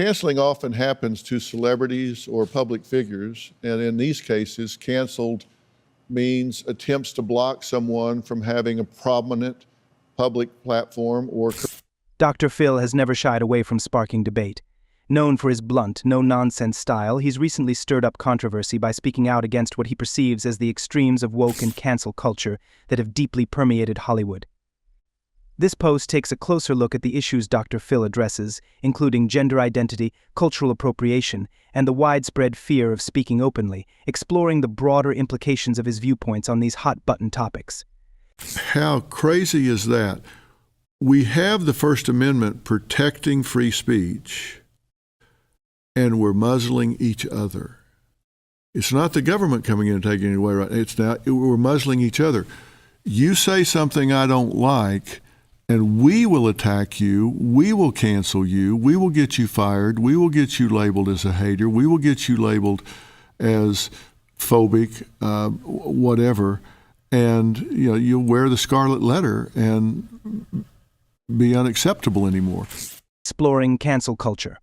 Canceling often happens to celebrities or public figures, and in these cases, canceled means attempts to block someone from having a prominent public platform or... Dr. Phil has never shied away from sparking debate. Known for his blunt, no-nonsense style, he's recently stirred up controversy by speaking out against what he perceives as the extremes of woke and cancel culture that have deeply permeated Hollywood. This post takes a closer look at the issues Dr. Phil addresses, including gender identity, cultural appropriation, and the widespread fear of speaking openly, exploring the broader implications of his viewpoints on these hot-button topics. How crazy is that? We have the First Amendment protecting free speech, and we're muzzling each other. It's not the government coming in and taking it away, right? It's now we're muzzling each other. You say something I don't like, and we will attack you, we will cancel you, we will get you fired, we will get you labeled as a hater, we will get you labeled as phobic, whatever, and you'll wear the scarlet letter and be unacceptable anymore. Exploring cancel culture.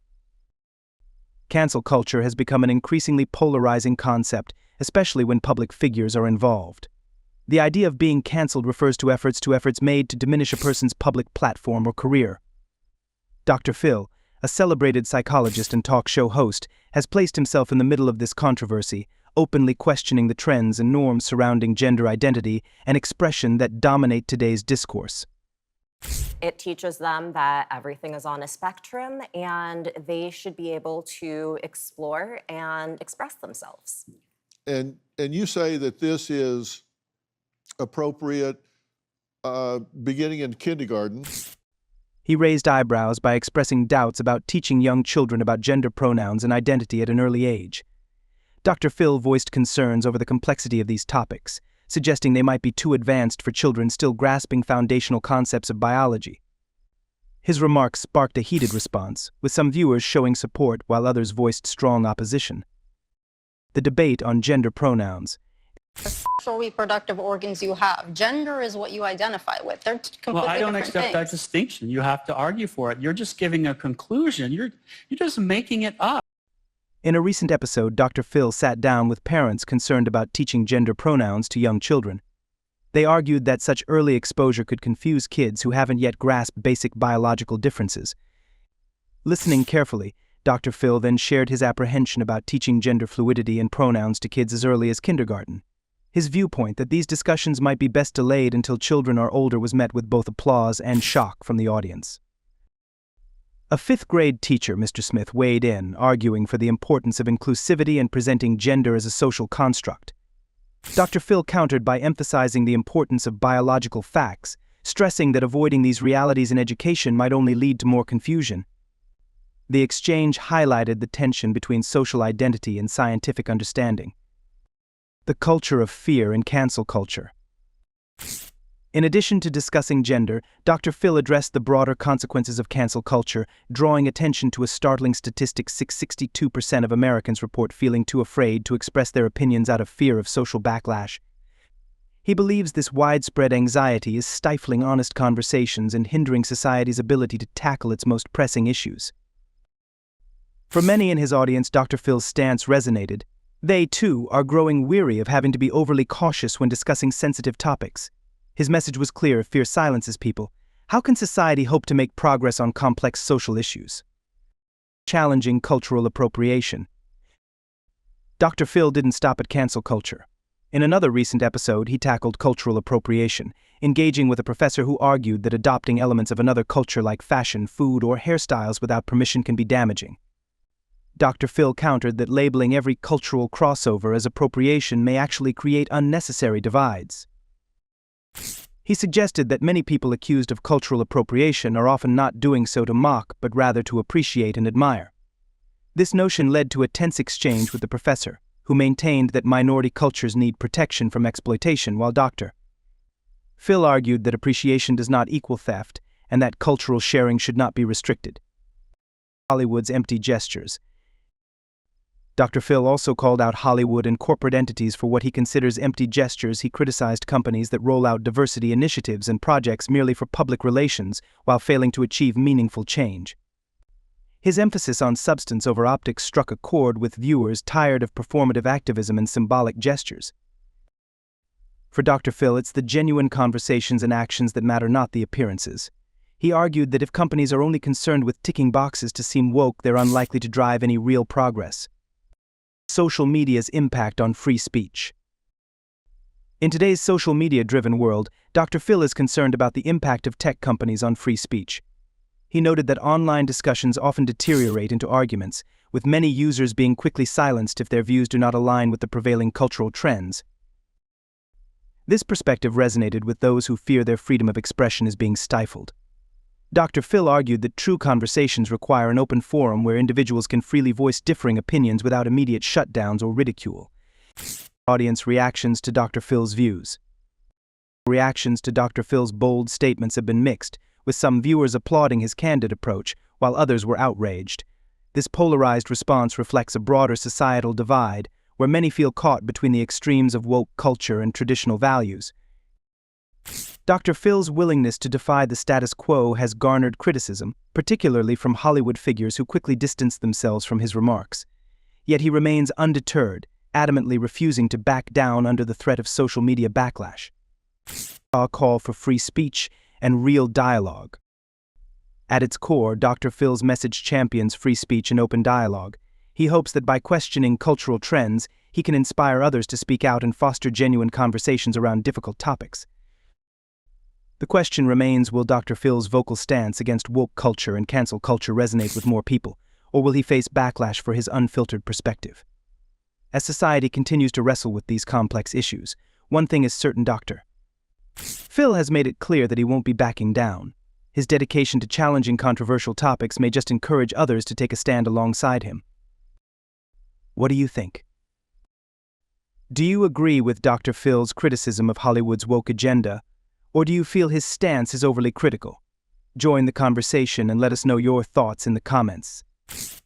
Cancel culture has become an increasingly polarizing concept, especially when public figures are involved. The idea of being canceled refers to efforts made to diminish a person's public platform or career. Dr. Phil, a celebrated psychologist and talk show host, has placed himself in the middle of this controversy, openly questioning the trends and norms surrounding gender identity and expression that dominate today's discourse. It teaches them that everything is on a spectrum and they should be able to explore and express themselves. And you say that this is appropriate beginning in kindergarten. He raised eyebrows by expressing doubts about teaching young children about gender pronouns and identity at an early age. Dr. Phil voiced concerns over the complexity of these topics, suggesting they might be too advanced for children still grasping foundational concepts of biology. His remarks sparked a heated response, with some viewers showing support while others voiced strong opposition. The debate on gender pronouns. Sexual reproductive organs you have. Gender is what you identify with. They're completely Well, I don't different accept that things. distinction. You have to argue for it. You're just giving a conclusion. You're just making it up. In a recent episode, Dr. Phil sat down with parents concerned about teaching gender pronouns to young children. They argued that such early exposure could confuse kids who haven't yet grasped basic biological differences. Listening carefully, Dr. Phil then shared his apprehension about teaching gender fluidity and pronouns to kids as early as kindergarten. His viewpoint that these discussions might be best delayed until children are older was met with both applause and shock from the audience. A fifth-grade teacher, Mr. Smith, weighed in, arguing for the importance of inclusivity and presenting gender as a social construct. Dr. Phil countered by emphasizing the importance of biological facts, stressing that avoiding these realities in education might only lead to more confusion. The exchange highlighted the tension between social identity and scientific understanding. The culture of fear in cancel culture. In addition to discussing gender, Dr. Phil addressed the broader consequences of cancel culture, drawing attention to a startling statistic: 62% of Americans report feeling too afraid to express their opinions out of fear of social backlash. He believes this widespread anxiety is stifling honest conversations and hindering society's ability to tackle its most pressing issues. For many in his audience, Dr. Phil's stance resonated. They, too, are growing weary of having to be overly cautious when discussing sensitive topics. His message was clear: fear silences people. How can society hope to make progress on complex social issues? Challenging cultural appropriation. Dr. Phil didn't stop at cancel culture. In another recent episode, he tackled cultural appropriation, engaging with a professor who argued that adopting elements of another culture like fashion, food, or hairstyles without permission can be damaging. Dr. Phil countered that labeling every cultural crossover as appropriation may actually create unnecessary divides. He suggested that many people accused of cultural appropriation are often not doing so to mock, but rather to appreciate and admire. This notion led to a tense exchange with the professor, who maintained that minority cultures need protection from exploitation, while Dr. Phil argued that appreciation does not equal theft and that cultural sharing should not be restricted. Hollywood's empty gestures. Dr. Phil also called out Hollywood and corporate entities for what he considers empty gestures. He criticized companies that roll out diversity initiatives and projects merely for public relations while failing to achieve meaningful change. His emphasis on substance over optics struck a chord with viewers tired of performative activism and symbolic gestures. For Dr. Phil, it's the genuine conversations and actions that matter, not the appearances. He argued that if companies are only concerned with ticking boxes to seem woke, they're unlikely to drive any real progress. Social media's impact on free speech. In today's social media-driven world, Dr. Phil is concerned about the impact of tech companies on free speech. He noted that online discussions often deteriorate into arguments, with many users being quickly silenced if their views do not align with the prevailing cultural trends. This perspective resonated with those who fear their freedom of expression is being stifled. Dr. Phil argued that true conversations require an open forum where individuals can freely voice differing opinions without immediate shutdowns or ridicule. Audience reactions to Dr. Phil's views. Reactions to Dr. Phil's bold statements have been mixed, with some viewers applauding his candid approach, while others were outraged. This polarized response reflects a broader societal divide, where many feel caught between the extremes of woke culture and traditional values. Dr. Phil's willingness to defy the status quo has garnered criticism, particularly from Hollywood figures who quickly distanced themselves from his remarks. Yet he remains undeterred, adamantly refusing to back down under the threat of social media backlash. A call for free speech and real dialogue. At its core, Dr. Phil's message champions free speech and open dialogue. He hopes that by questioning cultural trends, he can inspire others to speak out and foster genuine conversations around difficult topics. The question remains, will Dr. Phil's vocal stance against woke culture and cancel culture resonate with more people, or will he face backlash for his unfiltered perspective? As society continues to wrestle with these complex issues, one thing is certain: Dr. Phil has made it clear that he won't be backing down. His dedication to challenging controversial topics may just encourage others to take a stand alongside him. What do you think? Do you agree with Dr. Phil's criticism of Hollywood's woke agenda, or do you feel his stance is overly critical? Join the conversation and let us know your thoughts in the comments.